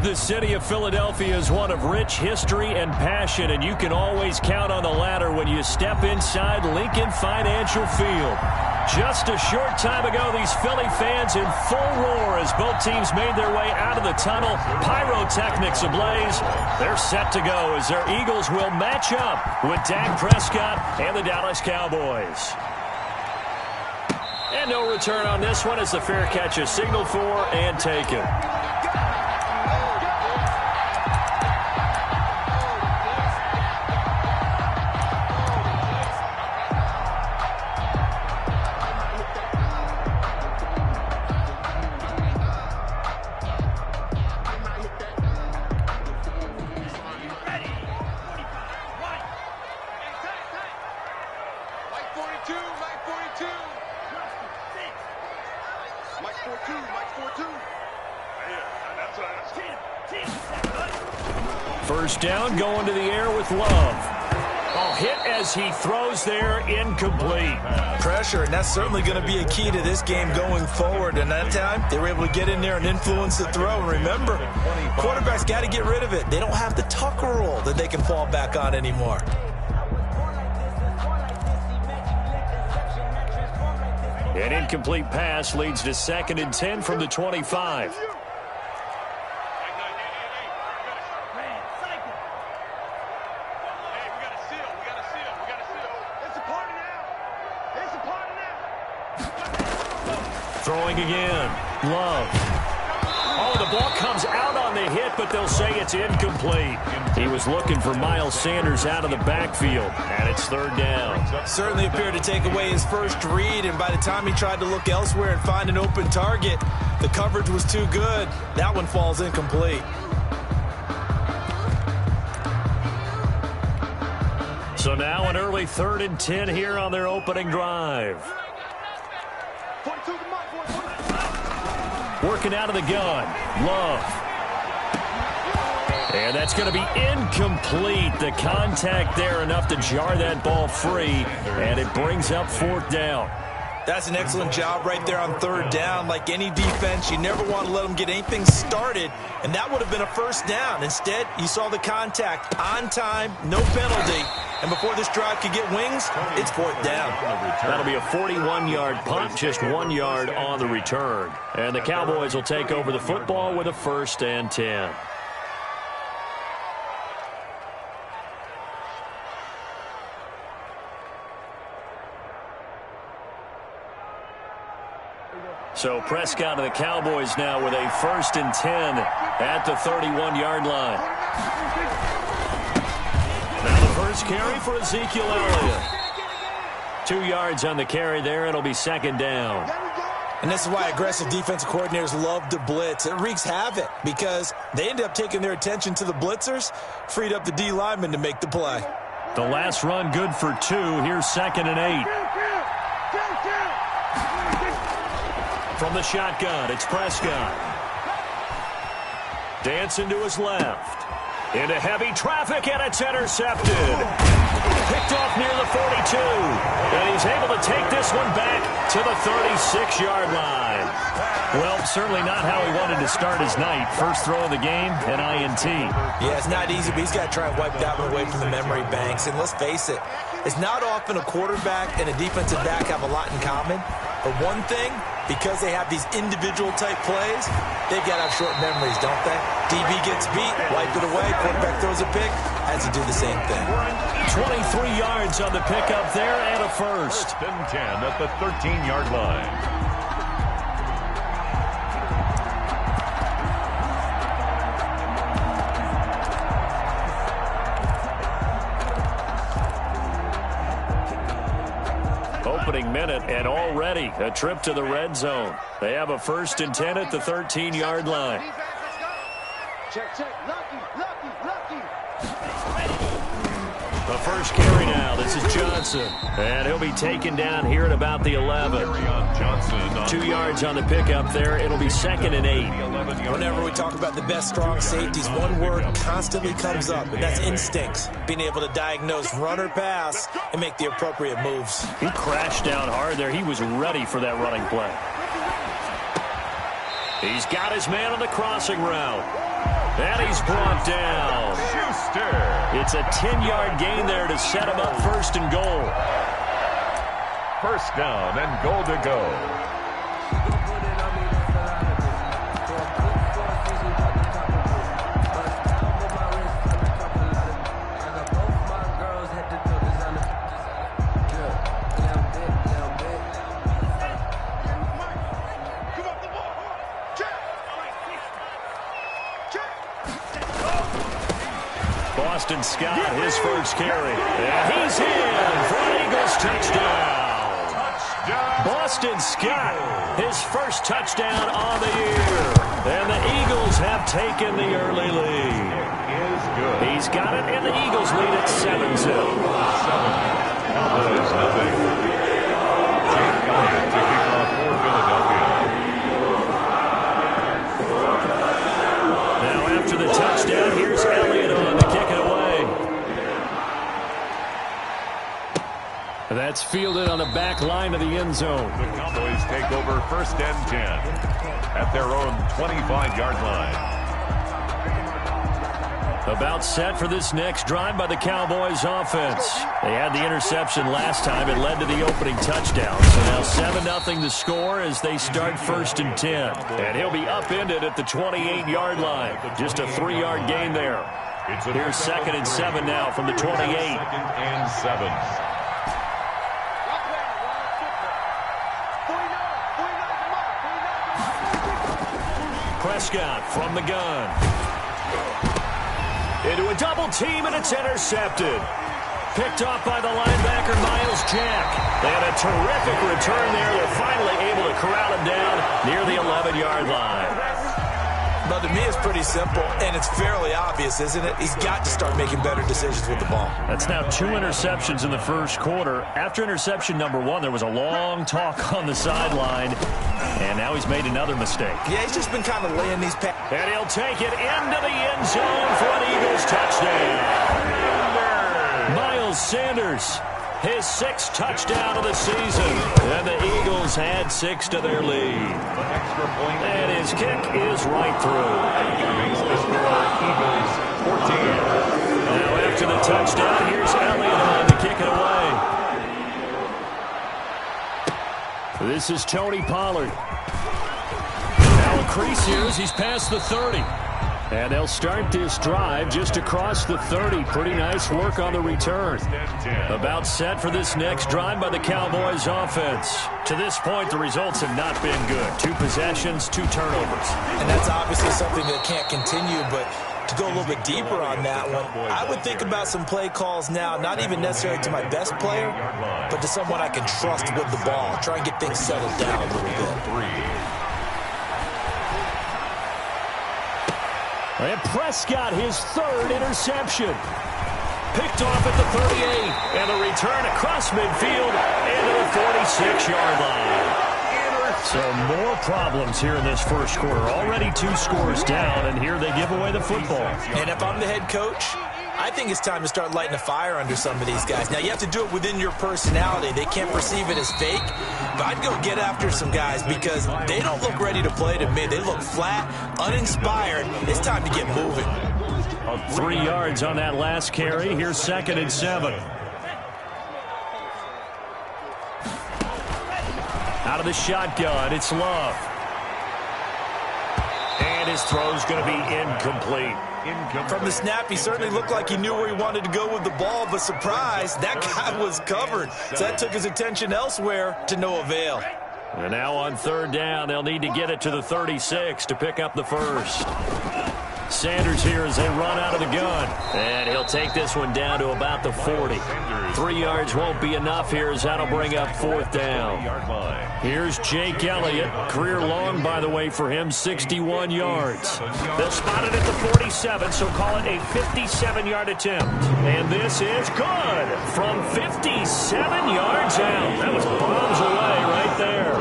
The city of Philadelphia is one of rich history and passion, and you can always count on the latter when you step inside Lincoln Financial Field. Just a short time ago, these Philly fans in full roar as both teams made their way out of the tunnel. Pyrotechnics ablaze. They're set to go as their Eagles will match up with Dak Prescott and the Dallas Cowboys. And no return on this one as the fair catch is signaled for and taken. First down, going to the air with Love. Oh, hit as he throws there, incomplete. Pressure, and that's certainly going to be a key to this game going forward. And that time, they were able to get in there and influence the throw. And remember, quarterbacks got to get rid of it. They don't have the Tucker rule that they can fall back on anymore. An incomplete pass leads to 2nd and 10 from the 25. Throwing again. Love. Oh, the ball comes out on the hit, but they'll say it's incomplete. He was looking for Miles Sanders out of the backfield, and it's 3rd down. Certainly appeared to take away his first read, and by the time he tried to look elsewhere and find an open target, the coverage was too good. That one falls incomplete. So now an early 3rd and 10 here on their opening drive. Working out of the gun. Love. And that's going to be incomplete. The contact there enough to jar that ball free, and it brings up 4th down. That's an excellent job right there on 3rd down. Like any defense, you never want to let them get anything started, and that would have been a 1st down. Instead, you saw the contact on time, no penalty, and before this drive could get wings, it's 4th down. That'll be a 41-yard punt, just 1 yard on the return. And the Cowboys will take over the football with a 1st and 10. So Prescott and the Cowboys now with a 1st and 10 at the 31-yard line. Now the first carry for Ezekiel Elliott. 2 yards on the carry there. It'll be 2nd down. And this is why aggressive defensive coordinators love to blitz. It wreaks havoc because they end up taking their attention to the blitzers, freed up the D lineman to make the play. The last run good for 2. Here's 2nd and 8. From the shotgun, it's Prescott. Dancing to his left. Into heavy traffic, and it's intercepted. Picked off near the 42. And he's able to take this one back to the 36-yard line. Well, certainly not how he wanted to start his night. First throw of the game, an INT. Yeah, it's not easy, but he's got to try and wipe that one away from the memory banks. And let's face it, it's not often a quarterback and a defensive back have a lot in common. But one thing, because they have these individual type plays, they've got to have short memories, don't they? DB gets beat, wipe it away, quarterback throws a pick, has to do the same thing. 23 yards on the pickup there and a 1st. 1st and 10 at the 13-yard line. Opening minute, and already a trip to the red zone. They have a 1st and 10 at the 13-yard line. Check, check. Lucky. The first carry now. This is Johnson. And he'll be taken down here at about the 11. 2 yards on the pickup there. It'll be 2nd and 8. Whenever we talk about the best strong safeties, one word constantly comes up, and that's instincts. Being able to diagnose run or pass and make the appropriate moves. He crashed down hard there. He was ready for that running play. He's got his man on the crossing route. And he's brought down. It's a 10-yard gain there to set him up first and goal. First down and goal to go. Boston Scott, his first carry. And he's in for an Eagles touchdown. Boston Scott, his first touchdown on the year. And the Eagles have taken the early lead. He's got it, and the Eagles lead at 7-0. Cowboys nothing. Jake Elliott to kick off for Philadelphia. Now after the touchdown, here's Elliott on to kick it away. That's fielded on the back line of the end zone. The Cowboys take over first and 10 at their own 25-yard line. About set for this next drive by the Cowboys offense. They had the interception last time. It led to the opening touchdown. So now 7-0 the score as they start first and 10. And he'll be upended at the 28-yard line. Just a 3-yard gain there. Here's 2nd and 7 now from the 28. 2nd and 7. Prescott from the gun. Into a double team, and it's intercepted. Picked off by the linebacker, Miles Jack. They had a terrific return there. They're finally able to corral him down near the 11-yard line. But to me, it's pretty simple, and it's fairly obvious, isn't it? He's got to start making better decisions with the ball. That's now 2 interceptions in the first quarter. After interception number 1, there was a long talk on the sideline, and now he's made another mistake. Yeah, he's just been kind of laying these passes. And he'll take it into the end zone for an Eagles touchdown. Miles Sanders, his 6th touchdown of the season. And the Eagles had 6 to their lead. And his kick is right through. Eagles 14. Now after the touchdown, here's Elliott on to kick it away. This is Tony Pollard. Now a crease here as he's past the 30. And they'll start this drive just across the 30. Pretty nice work on the return. About set for this next drive by the Cowboys offense. To this point, the results have not been good. 2 possessions, 2 turnovers. And that's obviously something that can't continue, but to go a little bit deeper on that one, I would think about some play calls now, not even necessarily to my best player, but to someone I can trust with the ball. Try and get things settled down a little bit. And Prescott, his 3rd interception. Picked off at the 38. And the return across midfield into the 46-yard line. So more problems here in this first quarter. Already 2 scores down, and here they give away the football. And if I'm the head coach, I think it's time to start lighting a fire under some of these guys. Now, you have to do it within your personality. They can't perceive it as fake. But I'd go get after some guys because they don't look ready to play to me. They look flat, uninspired. It's time to get moving. 3 yards on that last carry. Here's 2nd and 7. Out of the shotgun, it's Love. And his throw's going to be incomplete. From the snap, he certainly looked like he knew where he wanted to go with the ball, but surprise, that guy was covered. So that took his attention elsewhere to no avail. And now on 3rd down, they'll need to get it to the 36 to pick up the first. Sanders here as they run out of the gun. And he'll take this one down to about the 40. 3 yards won't be enough here as that'll bring up 4th down. Here's Jake Elliott. Career long, by the way, for him, 61 yards. They'll spot it at the 47, so call it a 57-yard attempt. And this is good from 57 yards out. That was bombs away right there.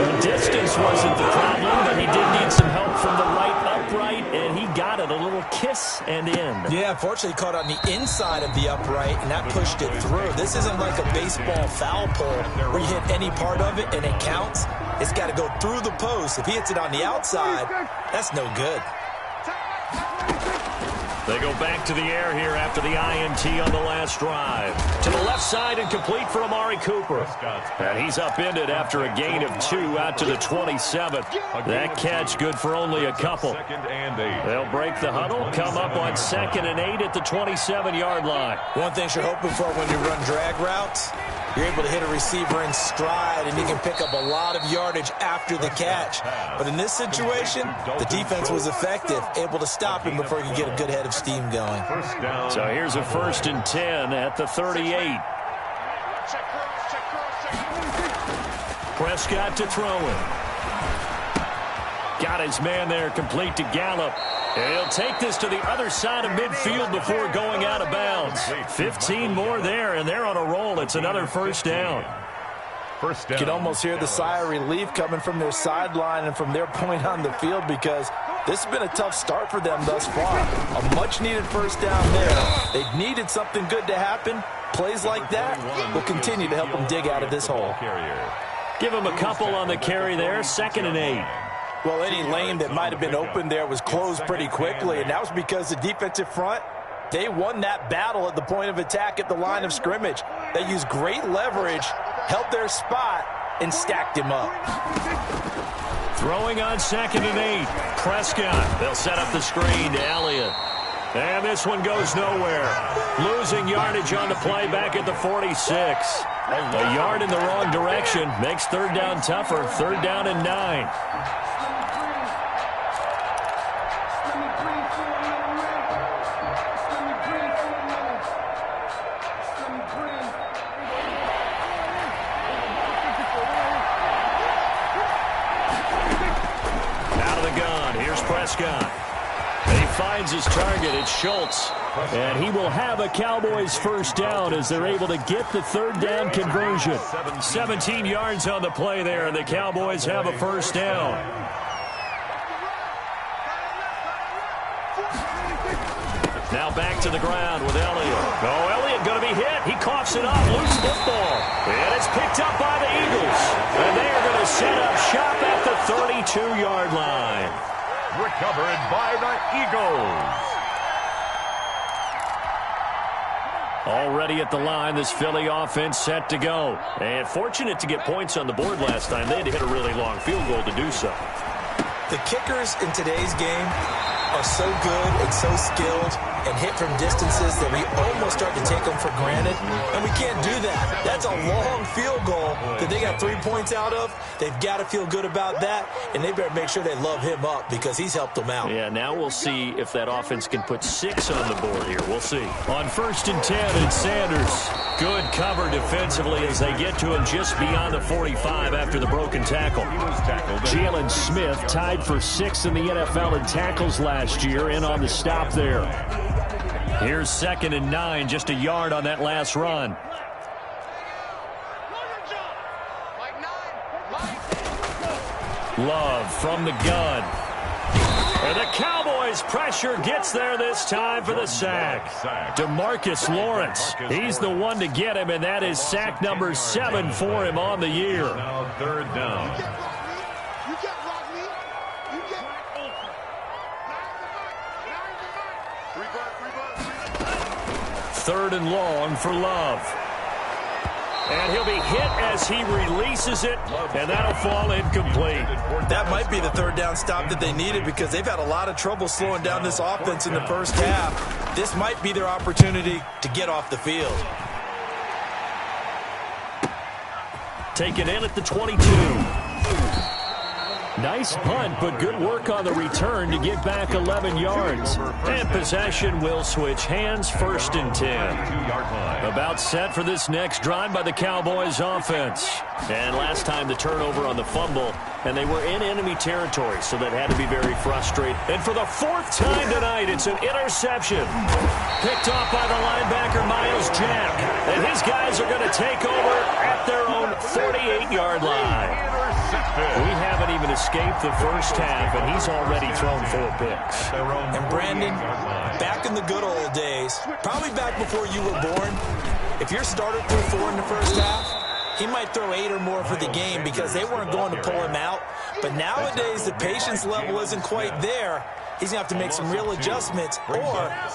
The distance wasn't the problem, but he did need some help from the right upright, and he got it. A little kiss and in. Yeah, unfortunately, caught on the inside of the upright, and that pushed it through. This isn't like a baseball foul pole where you hit any part of it and it counts. It's got to go through the post. If he hits it on the outside, that's no good. They go back to the air here after the INT on the last drive. To the left side and complete for Amari Cooper. And he's upended after a gain of 2 out to the 27. That catch good for only a couple. They'll break the huddle, come up on 2nd and 8 at the 27-yard line. One thing you're hoping for when you run drag routes, you're able to hit a receiver in stride, and you can pick up a lot of yardage after the catch. But in this situation, the defense was effective, able to stop him before he could get a good head of steam going. So here's a 1st and 10 at the 38. Prescott to throw it. Got his man there, complete to Gallup. And he'll take this to the other side of midfield before going out of bounds. 15 more there, and they're on a roll. It's another 1st down. You can almost hear the sigh of relief coming from their sideline and from their point on the field, because this has been a tough start for them thus far. A much-needed 1st down there. They've needed something good to happen. Plays like that will continue to help them dig out of this hole. Give him a couple on the carry there. 2nd and 8. Well, any lane that might have been open there was closed pretty quickly, and that was because the defensive front, they won that battle at the point of attack at the line of scrimmage. They used great leverage, held their spot, and stacked him up. Throwing on 2nd and 8. Prescott. They'll set up the screen to Elliott. And this one goes nowhere. Losing yardage on the play back at the 46. A yard in the wrong direction makes 3rd down tougher. 3rd down and 9. Prescott. He finds his target. It's Schultz. And he will have a Cowboys 1st down as they're able to get the 3rd down conversion. 17 yards on the play there, and the Cowboys have a 1st down. Now back to the ground with Elliott. Oh, Elliott going to be hit. He coughs it up. Loose football. And it's picked up by the Eagles. And they are going to set up shop at the 32-yard line. Recovered by the Eagles. Already at the line, this Philly offense set to go. And fortunate to get points on the board last time. They had to hit a really long field goal to do so. The kickers in today's game are so good and so skilled and hit from distances that we almost start to take them for granted, and we can't do that. That's a long field goal that they got 3 points out of. They've got to feel good about that, and they better make sure they love him up because he's helped them out. Yeah, now we'll see if that offense can put 6 on the board here. We'll see. On 1st and 10, it's Sanders. Good cover defensively as they get to him just beyond the 45 after the broken tackle. Jalen Smith tied for 6th in the NFL in tackles last year, in on the stop there. Here's 2nd and 9, just a yard on that last run. Love from the gun. And the Cowboys pressure gets there this time for the sack. DeMarcus Lawrence, he's the one to get him, and that is sack number 7 for him on the year. Now 3rd down. 3rd and long for Love. And he'll be hit as he releases it, and that'll fall incomplete. That might be the 3rd down stop that they needed because they've had a lot of trouble slowing down this offense in the 1st half. This might be their opportunity to get off the field. Taken in at the 22. Nice punt, but good work on the return to get back 11 yards. And possession will switch hands, 1st and 10. About set for this next drive by the Cowboys offense. And last time the turnover on the fumble, and they were in enemy territory, so that had to be very frustrating. And for the 4th time tonight, it's an interception. Picked off by the linebacker, Miles Jack. And his guys are going to take over at their own 48-yard line. We haven't even escaped the 1st half, and he's already thrown 4 picks. And Brandon, back in the good old days, probably back before you were born, if your starter threw 4 in the 1st half, he might throw 8 or more for the game because they weren't going to pull him out. But nowadays, the patience level isn't quite there. he's going to have to make some real adjustments, or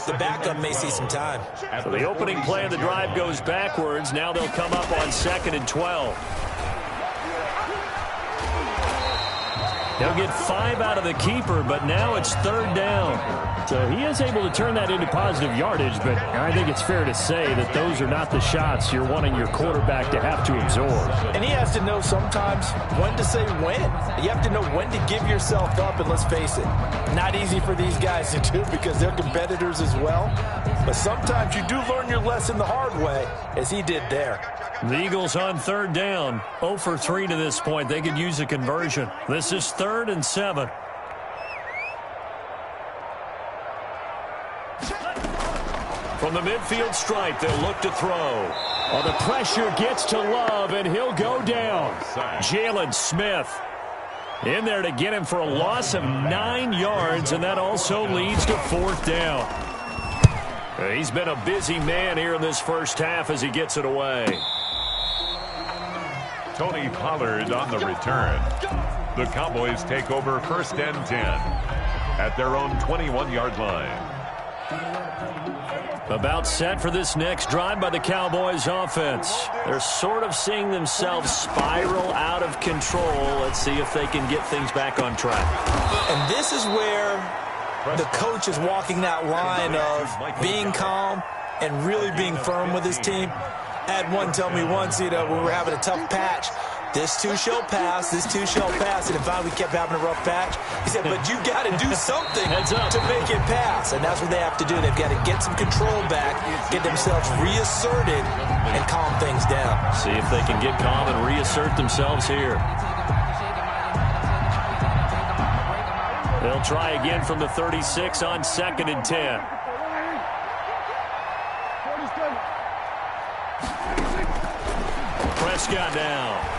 the backup may see some time. So the opening play of the drive goes backwards. Now they'll come up on 2nd and 12. They'll get 5 out of the keeper, but now it's 3rd down. So he is able to turn that into positive yardage, but I think it's fair to say that those are not the shots you're wanting your quarterback to have to absorb. And he has to know sometimes when to say when. You have to know when to give yourself up, and let's face it, not easy for these guys to do because they're competitors as well. But sometimes you do learn your lesson the hard way, as he did there. The Eagles on 3rd down, 0 for 3 to this point. They could use a conversion. This is 3rd and 7. From the midfield stripe, they'll look to throw. Oh, the pressure gets to Love, and he'll go down. Jalen Smith in there to get him for a loss of 9 yards, and that also leads to 4th down. He's been a busy man here in this first half as he gets it away. Tony Pollard on the return. The Cowboys take over 1st and 10 at their own 21-yard line. About set for this next drive by the Cowboys offense. They're sort of seeing themselves spiral out of control. Let's see if they can get things back on track. And this is where the coach is walking that line of being calm and really being firm with his team. I had one tell me once, when we were having a tough patch, this too shall pass, this too shall pass. And if we kept having a rough patch, he said, but you got to do something to make it pass. And that's what they have to do. They've got to get some control back, get themselves reasserted, and calm things down. See if they can get calm and reassert themselves here. They'll try again from the 36 on 2nd and 10. Prescott now.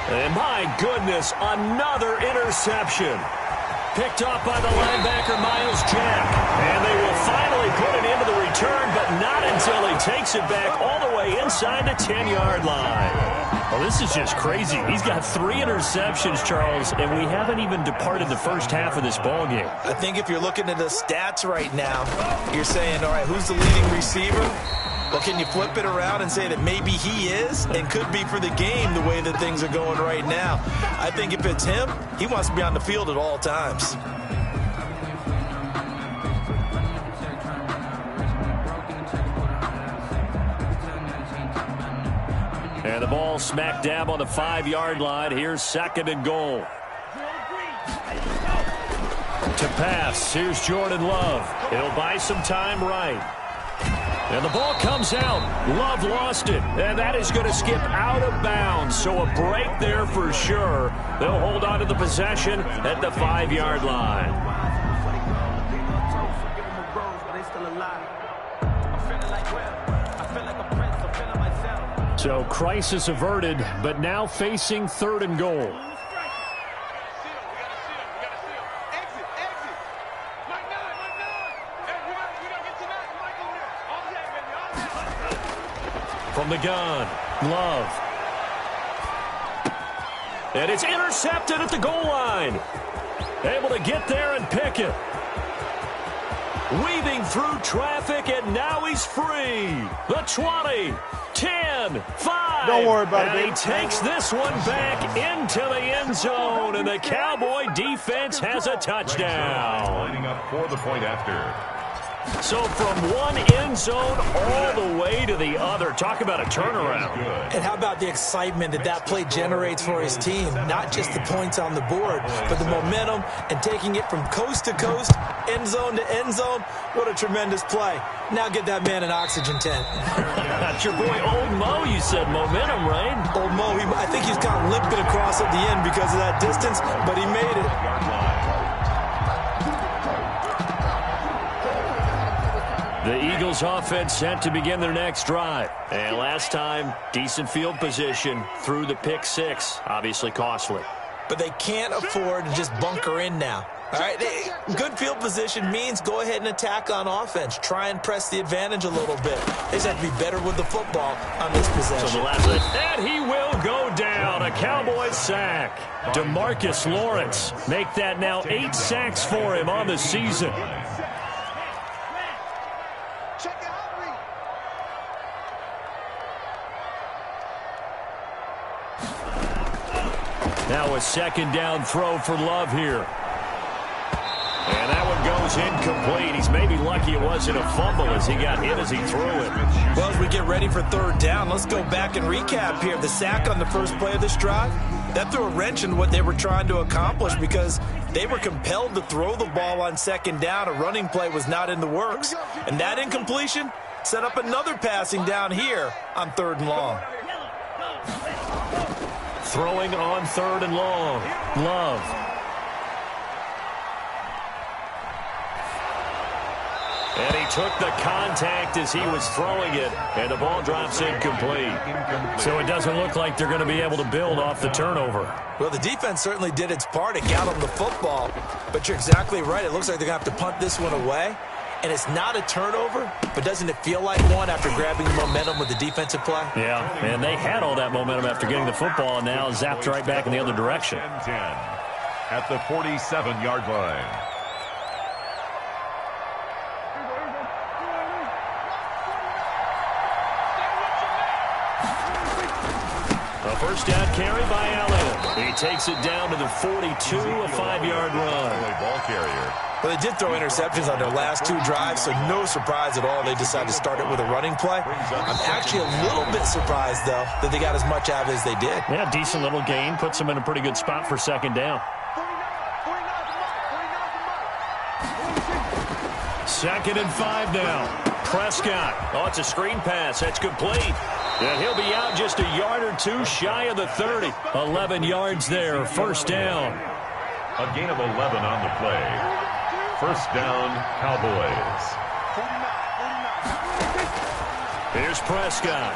And my goodness, another interception. Picked off by the linebacker, Miles Jack. And they will finally put it into the return, but not until he takes it back all the way inside the 10-yard line. Well, this is just crazy. He's got 3 interceptions, Charles, and we haven't even departed the first half of this ballgame. I think if you're looking at the stats right now, you're saying, all right, who's the leading receiver? Well, can you flip it around and say that maybe he is and could be for the game the way that things are going right now? I think if it's him, he wants to be on the field at all times. And the ball smack dab on the 5-yard line. Here's 2nd and goal. To pass, here's Jordan Love. It'll buy some time right. And the ball comes out. Love lost it. And that is going to skip out of bounds. So a break there for sure. They'll hold on to the possession at the 5-yard line. So crisis averted, but now facing 3rd and goal. From the gun, Love. And it's intercepted at the goal line. Able to get there and pick it. Weaving through traffic, and now he's free. The 20, 10, 5. Don't worry about it, and baby. he takes this one back into the end zone, and the Cowboy defense has a touchdown. Lining up for the point after. So from one end zone all the way to the other. Talk about a turnaround. And how about the excitement that that play generates for his team? Not just the points on the board, but the momentum and taking it from coast to coast, end zone to end zone. What a tremendous play. Now get that man an oxygen tent. That's your boy Old Mo, you said. Momentum, right? Old Mo, I think he's kind of limping across at the end because of that distance, but he made it. The Eagles offense set to begin their next drive. And last time, decent field position through the pick 6. Obviously costly. But they can't afford to just bunker in now. All right, good field position means go ahead and attack on offense. Try and press the advantage a little bit. They just have to be better with the football on this possession. So the last hit, and he will go down. A Cowboys sack. DeMarcus Lawrence make that now 8 sacks for him on the season. Now a second down throw for Love here. And that one goes incomplete. He's maybe lucky it wasn't a fumble as he got hit as he threw it. Well, as we get ready for third down, let's go back and recap here. The sack on the first play of this drive, that threw a wrench in what they were trying to accomplish because they were compelled to throw the ball on second down. A running play was not in the works. And that incompletion set up another passing down here on third and long. Throwing on third and long. Love. And he took the contact as he was throwing it, and the ball drops incomplete. So it doesn't look like they're going to be able to build off the turnover. Well, the defense certainly did its part. It got them the football, but you're exactly right. It looks like they're going to have to punt this one away. And it's not a turnover, but doesn't it feel like one after grabbing momentum with the defensive play? Yeah, and they had all that momentum after getting the football, and now zapped right back in the other direction. 10 at the 47-yard line. A first down carry by Allen. He takes it down to the 42, a 5-yard run. Ball carrier. Well, they did throw interceptions on their last 2 drives, so no surprise at all they decided to start it with a running play. I'm actually a little bit surprised, though, that they got as much out of it as they did. Yeah, decent little gain. Puts them in a pretty good spot for second down. Second and 5 now. Prescott. Oh, it's a screen pass. That's complete. And he'll be out just a yard or two shy of the 30. 11 yards there. First down. A gain of 11 on the play. First down, Cowboys. Here's Prescott.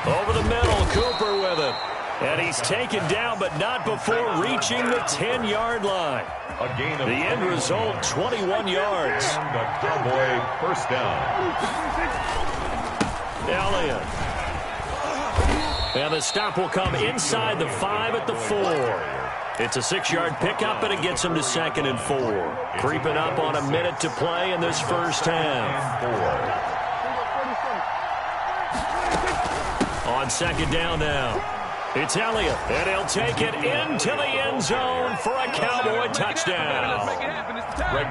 Over the middle, Cooper with it. And he's taken down, but not before reaching the 10-yard line. A gain of the end result, 21 yards. And the Cowboy first down. Elliott. And the stop will come inside the 5 at the 4. It's a 6-yard pickup, and it gets him to second and 4. Creeping up on a minute to play in this first half. On second down now. It's Elliott, and he'll take it into the end zone for a Cowboy touchdown.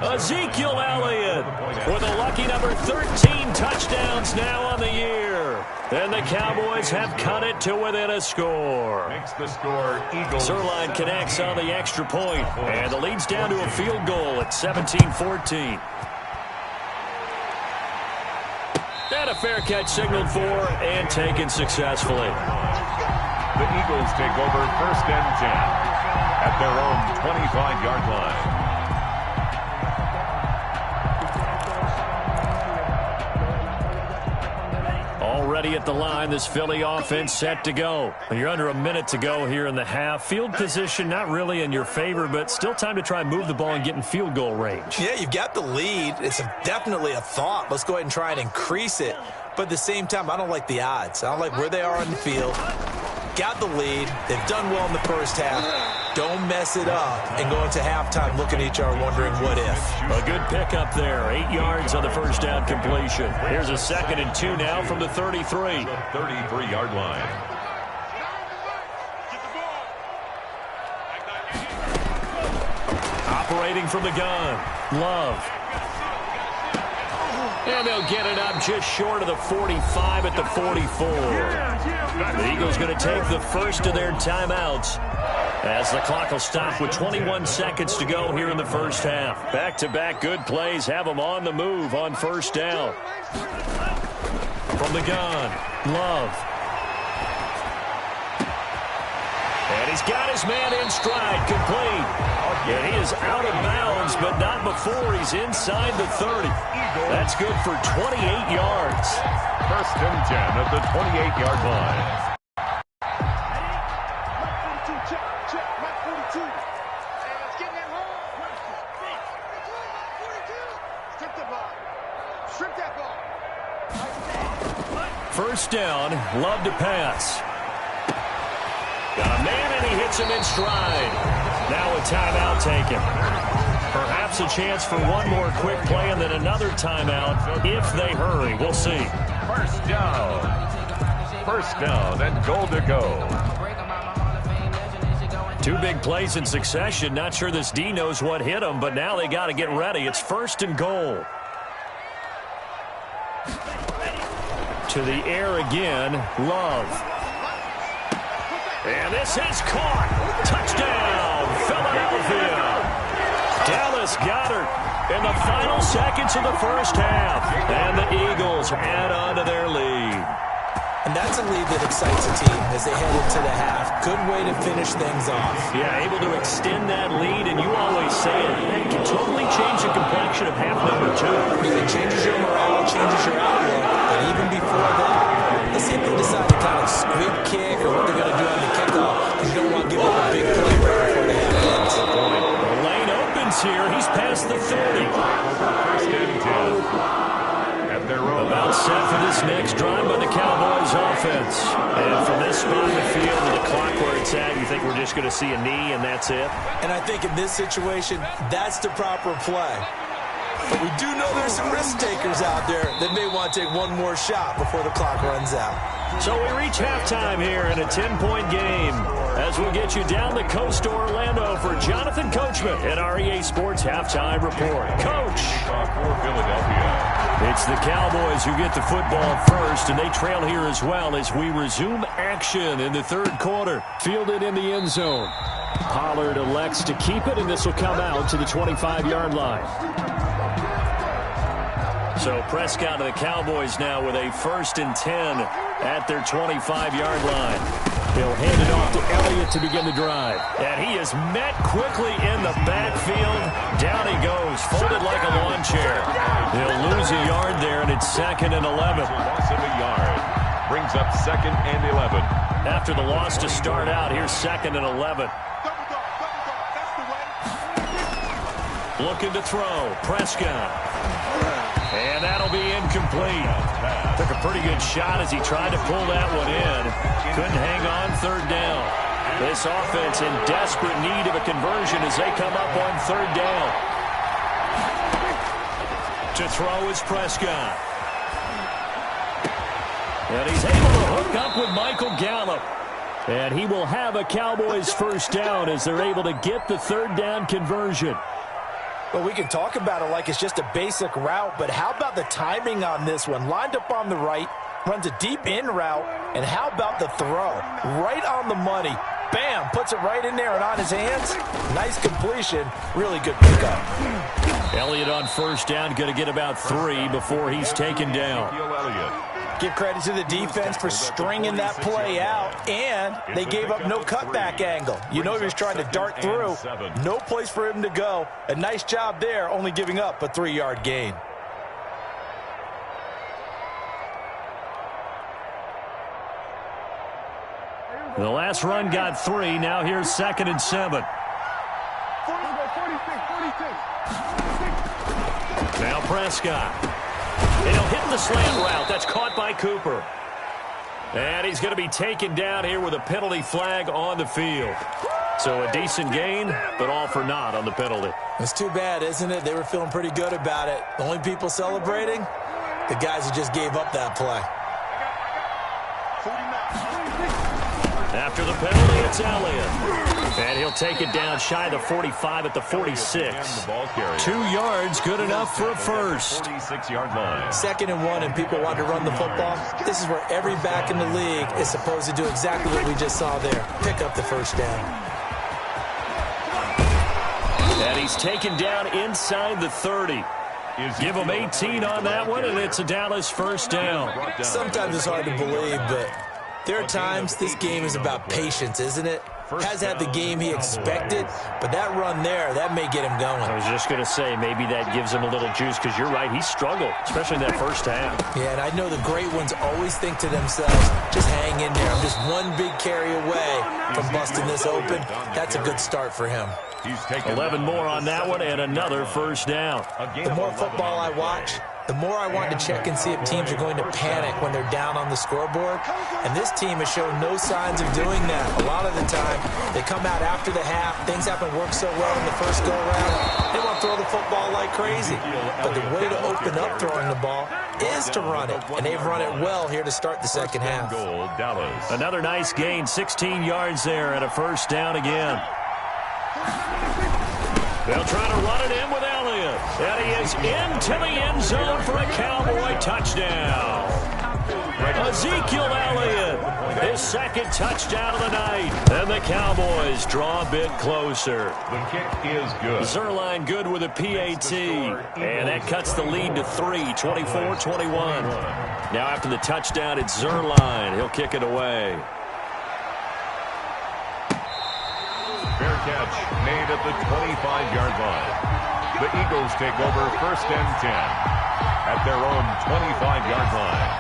Ezekiel Elliott with a lucky number 13 touchdowns now on the year. And the Cowboys have cut it to within a score. Makes the score Eagles. Zerline connects on the extra point, and the lead's down to a field goal at 17-14. And a fair catch signaled for and taken successfully. The Eagles take over first and 10 at their own 25-yard line. Already at the line, this Philly offense set to go. You're under a minute to go here in the half. Field position not really in your favor, but still time to try and move the ball and get in field goal range. Yeah, you've got the lead. It's definitely a thought. Let's go ahead and try and increase it. But at the same time, I don't like the odds. I don't like where they are on the field. Got the lead. They've done well in the first half. Don't mess it up and go into halftime looking at each other wondering what if. A good pickup there. 8 yards on the first down completion. Here's a second and 2 now from the 33. The 33-yard line. Operating from the gun. Love. And they'll get it up just short of the 45 at the 44. The Eagles going to take the first of their timeouts as the clock will stop with 21 seconds to go here in the first half. Back-to-back good plays have them on the move on first down. From the gun, Love. And he's got his man in stride, complete. And he is out of bounds, but not before he's inside the 30. That's good for 28 yards. First and 10 at the 28-yard line. First down, Love to pass. Got a man, and he hits him in stride. Now a timeout taken. Perhaps a chance for one more quick play and then another timeout if they hurry. We'll see. First down and goal to go. Two big plays in succession. Not sure this D knows what hit him, but now they got to get ready. It's first and goal. To the air again, Love. And this is caught. Touchdown, Philadelphia. Dallas Goedert in the final seconds of the first half. And the Eagles add on to their lead. And that's a lead that excites a team as they head into the half. Good way to finish things off. Yeah, able to extend that lead, and you always say it can totally change the complexion of half number two. It changes your morale, changes your outlook. But even before that, let's see if they decide to kind of squib kick or what they're going to do on the kickoff. You don't want to give up a big play right before the half ends. The lane opens here. He's past the 30. First and 10. About set for this next drive by the Cowboys offense. And from this spot in the field to the clock where it's at, you think we're just going to see a knee and that's it? And I think in this situation, that's the proper play. But we do know there's some risk takers out there that may want to take one more shot before the clock runs out. So we reach halftime here in a 10-point game as we get you down the coast to Orlando for Jonathan Coachman at our EA Sports Halftime Report. Coach. For Philadelphia. It's the Cowboys who get the football first, and they trail here as well as we resume action in the third quarter. Fielded in the end zone. Pollard elects to keep it, and this will come out to the 25-yard line. So Prescott and the Cowboys now with a 1st and 10 at their 25-yard line. He'll hand it off to Elliott to begin the drive. And he is met quickly in the backfield. Down he goes, folded like a lawn chair. He'll lose a yard there, and it's 2nd and 11. Loss of a yard. Brings up 2nd and 11. After the loss to start out, here's 2nd and 11. Looking to throw. Prescott. And that'll be incomplete. Took a pretty good shot as he tried to pull that one in. Couldn't hang on 3rd down. This offense in desperate need of a conversion as they come up on 3rd down. To throw is Prescott. And he's able to hook up with Michael Gallup. And he will have a Cowboys 1st down as they're able to get the 3rd down conversion. Well, we can talk about it like it's just a basic route, but how about the timing on this one? Lined up on the right, runs a deep in route, and how about the throw? Right on the money. Bam, puts it right in there and on his hands. Nice completion. Really good pickup. Elliott on 1st down, going to get about 3 before he's taken down. Give credit to the defense for stringing that play out, and they gave up no cutback angle. You know he was trying to dart through. No place for him to go. A nice job there, only giving up a 3-yard gain. The last run got 3. Now here's 2nd and 7. Now Prescott. And he'll hit the slant route. That's caught by Cooper. And he's going to be taken down here with a penalty flag on the field. So a decent gain, but all for naught on the penalty. It's too bad, isn't it? They were feeling pretty good about it. The only people celebrating, the guys who just gave up that play. After the penalty, it's Elliott. And he'll take it down shy of the 45 at the 46. 2 yards, good enough for a first. 46-yard line. 2nd and 1, and people want to run the football. This is where every back in the league is supposed to do exactly what we just saw there. Pick up the 1st down. And he's taken down inside the 30. Give him 18 on that one, and it's a Dallas 1st down. Sometimes it's hard to believe, but there are times this game is about patience, isn't it? Has had the game he expected, but that run there, that may get him going. I was just going to say, maybe that gives him a little juice, because you're right, he struggled, especially in that 1st half. Yeah, and I know the great ones always think to themselves, just hang in there. I'm just one big carry away from busting this open. That's a good start for him. 11 more on that one, and another 1st down. The more football I watch, the more I want to check and see if teams are going to panic when they're down on the scoreboard. And this team has shown no signs of doing that. A lot of the time, they come out after the half. Things haven't worked so well in the first go-around. They want to throw the football like crazy. But the way to open up throwing the ball is to run it. And they've run it well here to start the second half. Another nice gain, 16 yards there and a first down again. They'll try to run it in with Elliott. And he is into the end zone for a Cowboy touchdown. Ezekiel Elliott, his second touchdown of the night. And the Cowboys draw a bit closer. The kick is good. Zerline good with a PAT. And that cuts the lead to 3, 24-21. Now after the touchdown, it's Zerline. He'll kick it away. Fair catch made at the 25-yard line. The Eagles take over 1st and 10 at their own 25-yard line.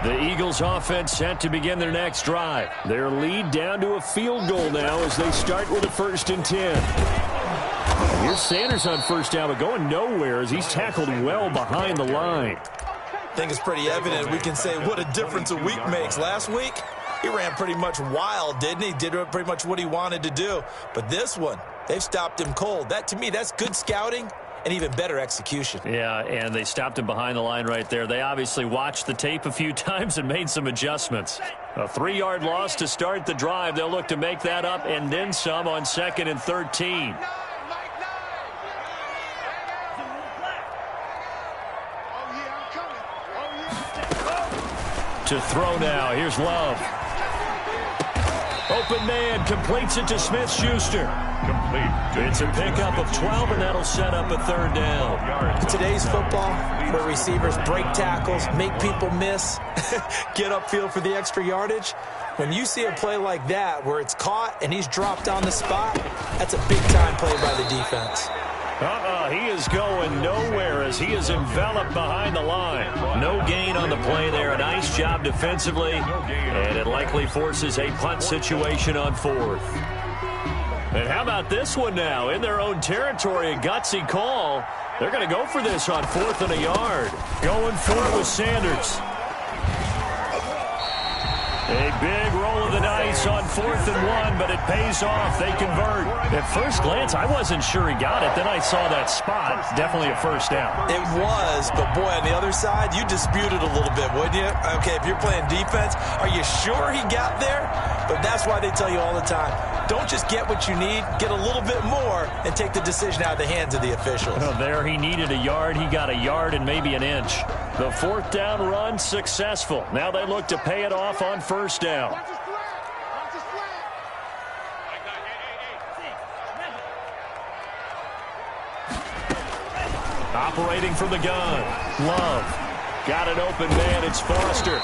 The Eagles offense set to begin their next drive. Their lead down to a field goal now as they start with a 1st and 10. Here's Sanders on first down, but going nowhere as he's tackled well behind the line. I think it's pretty evident. We can say what a difference a week makes. Last week, he ran pretty much wild, didn't he? Did pretty much what he wanted to do. But this one, they've stopped him cold. That, to me, that's good scouting and even better execution. Yeah, and they stopped him behind the line right there. They obviously watched the tape a few times and made some adjustments. A 3-yard loss to start the drive. They'll look to make that up and then some on 2nd and 13. To throw now. Here's Love. Open man completes it to Smith-Schuster. Complete. It's a pickup of 12, and that'll set up a 3rd down. In today's football, where receivers break tackles, make people miss, get upfield for the extra yardage, when you see a play like that where it's caught and he's dropped on the spot, that's a big-time play by the defense. He is going nowhere as he is enveloped behind the line. No gain on the play there. A nice job defensively, and it likely forces a punt situation on 4th. And how about this one now? In their own territory, a gutsy call. They're going to go for this on 4th and a yard. Going for it with Sanders. A big roll of the dice on 4th and 1, but it pays off. They convert. At first glance, I wasn't sure he got it. Then I saw that spot. Definitely a first down. It was, but boy, on the other side, you dispute it a little bit, wouldn't you? Okay, if you're playing defense, are you sure he got there? But that's why they tell you all the time, don't just get what you need, get a little bit more, and take the decision out of the hands of the officials. Oh, there he needed a yard. He got a yard and maybe an inch. The 4th down run successful. Now they look to pay it off on 1st down. Operating from the gun. Love. Got an open man. It's Foster.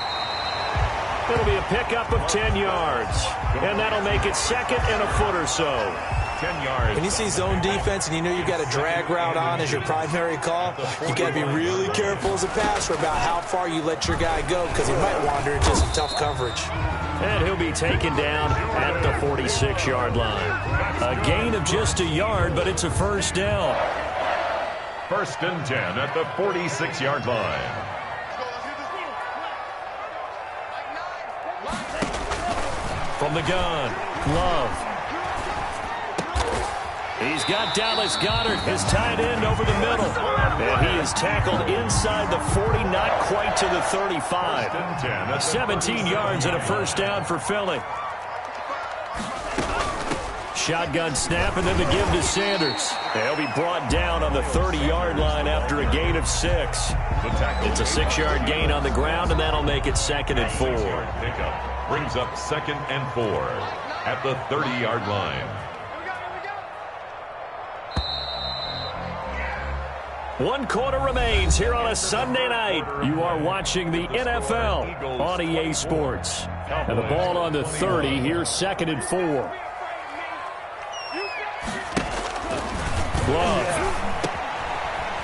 It'll be a pickup of 10 yards. And that'll make it 2nd and a foot or so. 10 yards. When you see zone defense and you know you've got a drag route on as your primary call, you got to be really careful as a passer about how far you let your guy go because he might wander into some tough coverage. And he'll be taken down at the 46-yard line. A gain of just a yard, but it's a first down. 1st and 10 at the 46-yard line. From the gun, Love. He's got Dallas Goedert, his tight end, over the middle. And he is tackled inside the 40, not quite to the 35. 17 yards and a first down for Philly. Shotgun snap and then the give to Sanders. They'll be brought down on the 30-yard line after a gain of 6. It's a 6-yard gain on the ground, and that'll make it 2nd and 4. Pickup brings up 2nd and 4 at the 30-yard line. One quarter remains here on a Sunday night. You are watching the NFL on EA Sports. And the ball on the 30 here, 2nd and 4. Love.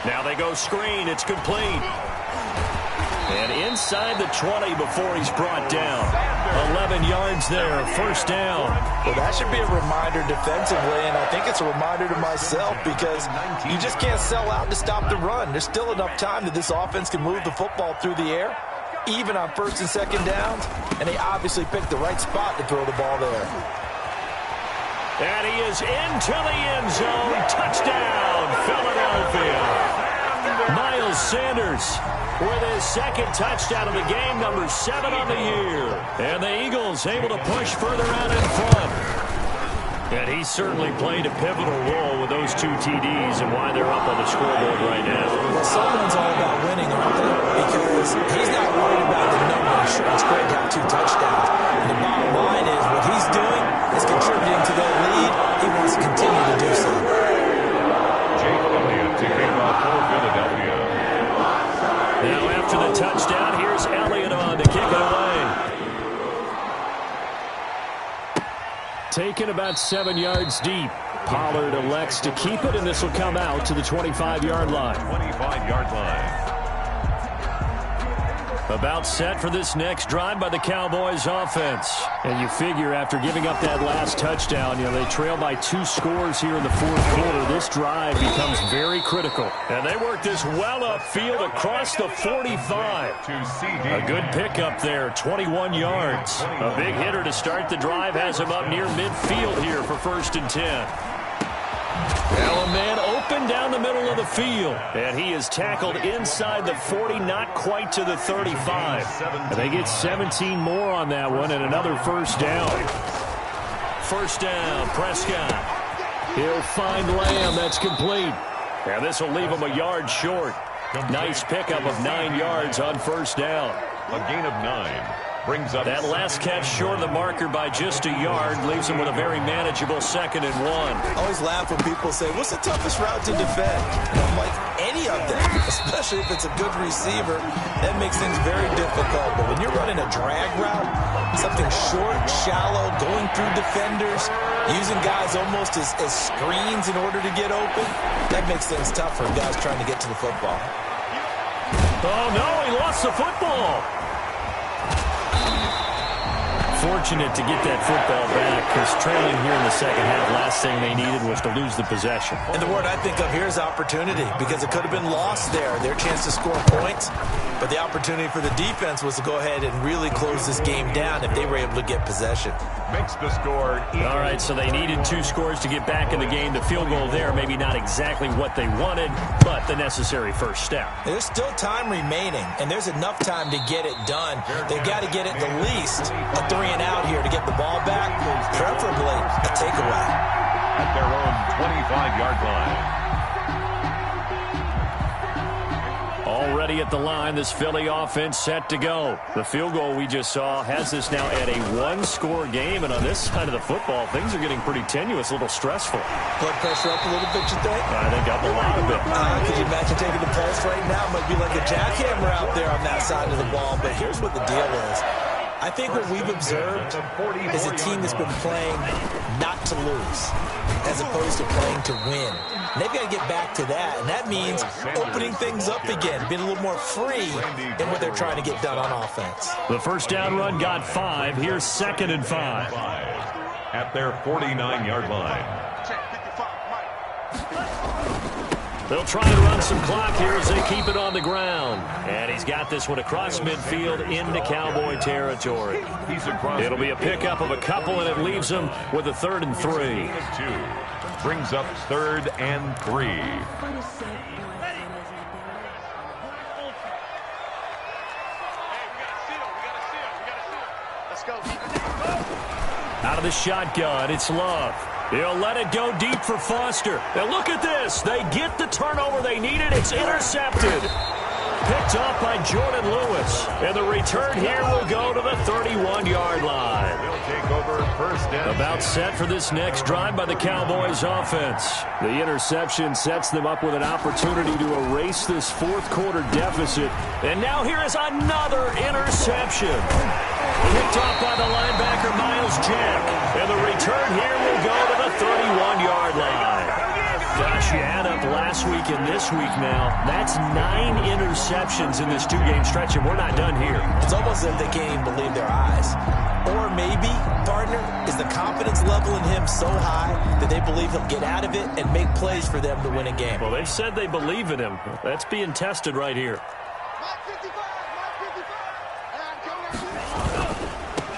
Now they go screen. It's complete. And inside the 20 before he's brought down. 11 yards there, first down. Well, that should be a reminder defensively, and I think it's a reminder to myself because you just can't sell out to stop the run. There's still enough time that this offense can move the football through the air, even on first and second downs, and they obviously picked the right spot to throw the ball there. And he is into the end zone. Touchdown, Philadelphia. Miles Sanders with his second touchdown of the game, number 7 on the year. And the Eagles able to push further out in front. And he certainly played a pivotal role with those 2 TDs and why they're up on the scoreboard right now. Well, someone's all about winning, aren't they? Because he's not worried about the numbers. Sure, it's great to have 2 touchdowns. And the bottom line is what he's doing is contributing to their lead. He wants to continue to do so. Jake Elliott taking off for Philadelphia. Now after the touchdown, here's Elliott on to kick it away. Taken about 7 yards deep. Pollard elects to keep it, and this will come out to the 25-yard line. 25-yard line. About set for this next drive by the Cowboys offense. And you figure after giving up that last touchdown, they trail by 2 scores here in the fourth quarter. This drive becomes very critical. And they work this well upfield across the 45. A good pickup there, 21 yards. A big hitter to start the drive has him up near midfield here for 1st and 10. Now a man open down the middle of the field. And he is tackled inside the 40, not quite to the 35. And they get 17 more on that one and another first down. First down, Prescott. He'll find Lamb. That's complete. And this will leave him a yard short. Nice pickup of 9 yards on first down. A gain of 9. Brings up that last catch short of the marker by just a yard leaves him with a very manageable 2nd and 1. I always laugh when people say, what's the toughest route to defend? And I'm like, any of them, especially if it's a good receiver, that makes things very difficult. But when you're running a drag route, something short, shallow, going through defenders, using guys almost as screens in order to get open, that makes things tough for guys trying to get to the football. Oh, no, he lost the football. Fortunate to get that football back because trailing here in the second half, last thing they needed was to lose the possession. And the word I think of here is opportunity because it could have been lost there, their chance to score points. But the opportunity for the defense was to go ahead and really close this game down if they were able to get possession. Makes the score. All right, so they needed 2 scores to get back in the game. The field goal there, maybe not exactly what they wanted, but the necessary first step. There's still time remaining, and there's enough time to get it done. They've got to get it the least a 3 and out here to get the ball back, preferably a takeaway. At their own 25-yard line. Already at the line, this Philly offense set to go. The field goal we just saw has this now at a 1-score game, and on this side of the football, things are getting pretty tenuous, a little stressful. Blood pressure up a little bit, you think? I think up a lot of it. Could you imagine taking the pulse right now? It might be like a jackhammer out there on that side of the ball, but here's what the deal is. I think what we've observed is a team that's been playing not to lose as opposed to playing to win. And they've got to get back to that, and that means opening things up again, being a little more free in what they're trying to get done on offense. The first down run got 5. Here's 2nd and 5. At their 49-yard line. They'll try and run some clock here as they keep it on the ground. And he's got this one across midfield into Cowboy territory. It'll be a pickup of a couple, and it leaves them with a 3rd and 3. Brings up 3rd and 3. Out of the shotgun, it's Love. He'll let it go deep for Foster. Now look at this. They get the turnover they needed. It's intercepted. Picked off by Jordan Lewis. And the return here will go to the 31-yard line. They'll take over first down. About set for this next drive by the Cowboys offense. The interception sets them up with an opportunity to erase this fourth quarter deficit. And now here is another interception. Picked off by the linebacker Miles Jack. And the return here will go to the 31-yard line. Gosh, you add up last week and this week now. That's 9 interceptions in this 2-game stretch, and we're not done here. It's almost as if they can't even believe their eyes. Or maybe, partner, is the confidence level in him so high that they believe he'll get out of it and make plays for them to win a game. Well, they've said they believe in him. That's being tested right here.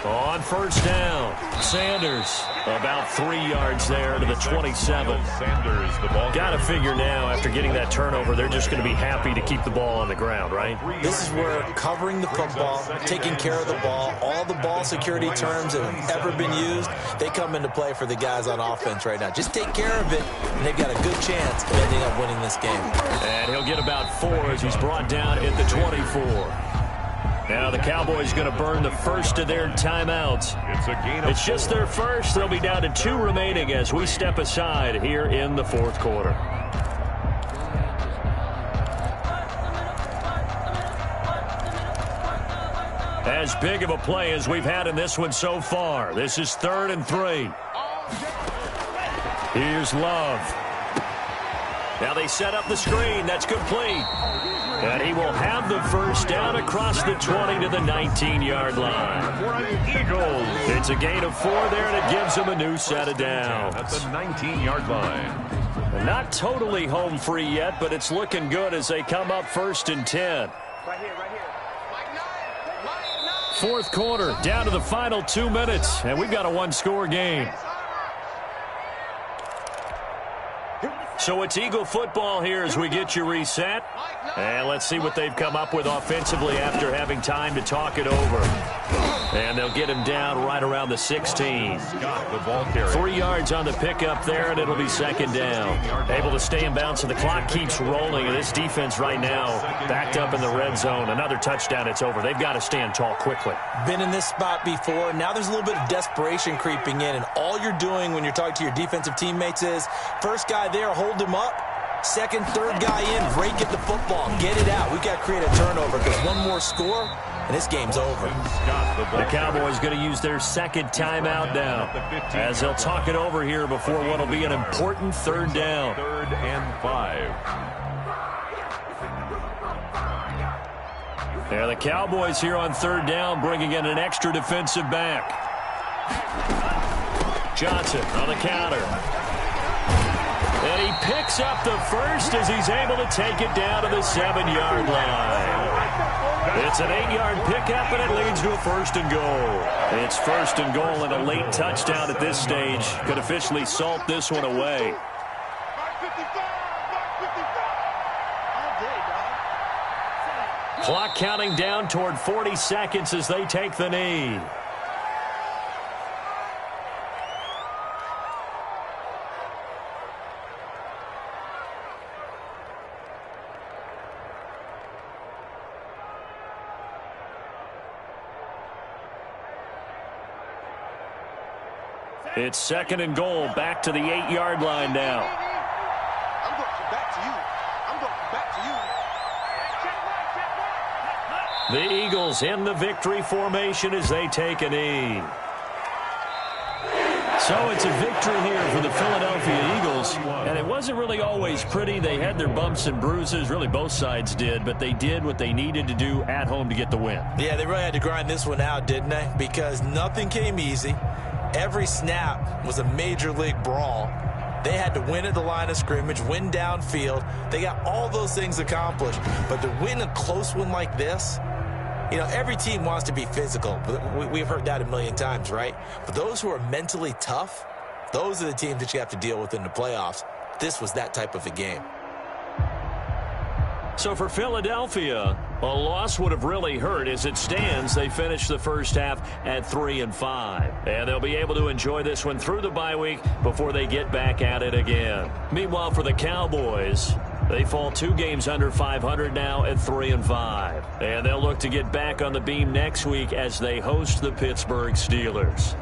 On first down, Sanders about 3 yards there to the 27. Sanders, the ball. Got to figure now, after getting that turnover, they're just going to be happy to keep the ball on the ground, right? This is where covering the football, taking care of the ball, all the ball security terms that have ever been used, they come into play for the guys on offense right now. Just take care of it, and they've got a good chance of ending up winning this game. And he'll get about 4 as he's brought down at the 24. Now the Cowboys going to burn the first of their timeouts. It's just their first. They'll be down to 2 remaining as we step aside here in the fourth quarter. As big of a play as we've had in this one so far. This is 3rd and 3. Here's Love. Now they set up the screen. That's complete. And he will have the first down across the 20 to the 19-yard line. Eagles. It's a gain of 4 there, and it gives him a new set of downs. At the 19-yard line. Not totally home free yet, but it's looking good as they come up 1st and 10. Right here. Fourth quarter, down to the final 2 minutes, and we've got a 1-score game. So it's Eagle football here as we get you reset. And let's see what they've come up with offensively after having time to talk it over. And they'll get him down right around the 16. Got the ball carrier. 3 yards on the pickup there, and it'll be 2nd down. Able to stay in bounds, and the clock keeps rolling. And this defense right now backed up in the red zone. Another touchdown, it's over. They've got to stand tall quickly. Been in this spot before. Now there's a little bit of desperation creeping in, and all you're doing when you're talking to your defensive teammates is, first guy there, hold him up. Second, third guy in, break at the football. Get it out. We've got to create a turnover because one more score, and this game's over. The Cowboys going to use their 2nd timeout now as they'll talk it over here before what will be an important 3rd down. 3rd and 5. Yeah, the Cowboys here on 3rd down bringing in an extra defensive back. Johnson on the counter. And he picks up the first as he's able to take it down to the 7-yard line. It's an 8-yard pickup, and it leads to a 1st and goal. It's 1st and goal and a late touchdown at this stage. Could officially salt this one away. Clock counting down toward 40 seconds as they take the knee. It's 2nd and goal, back to the 8-yard line now. I'm going back to you. The Eagles in the victory formation as they take a knee. So it's a victory here for the Philadelphia Eagles, and it wasn't really always pretty. They had their bumps and bruises, really both sides did, but they did what they needed to do at home to get the win. Yeah, they really had to grind this one out, didn't they? Because nothing came easy. Every snap was a major league brawl. They had to win at the line of scrimmage, win downfield. They got all those things accomplished. But to win a close one like this, you know, every team wants to be physical. We've heard that a million times, right? But those who are mentally tough, those are the teams that you have to deal with in the playoffs. This was that type of a game. So for Philadelphia, a loss would have really hurt. As it stands, they finished the first half at 3-5. And they'll be able to enjoy this one through the bye week before they get back at it again. Meanwhile, for the Cowboys, they fall 2 games under 500 now at 3-5. And they'll look to get back on the beam next week as they host the Pittsburgh Steelers.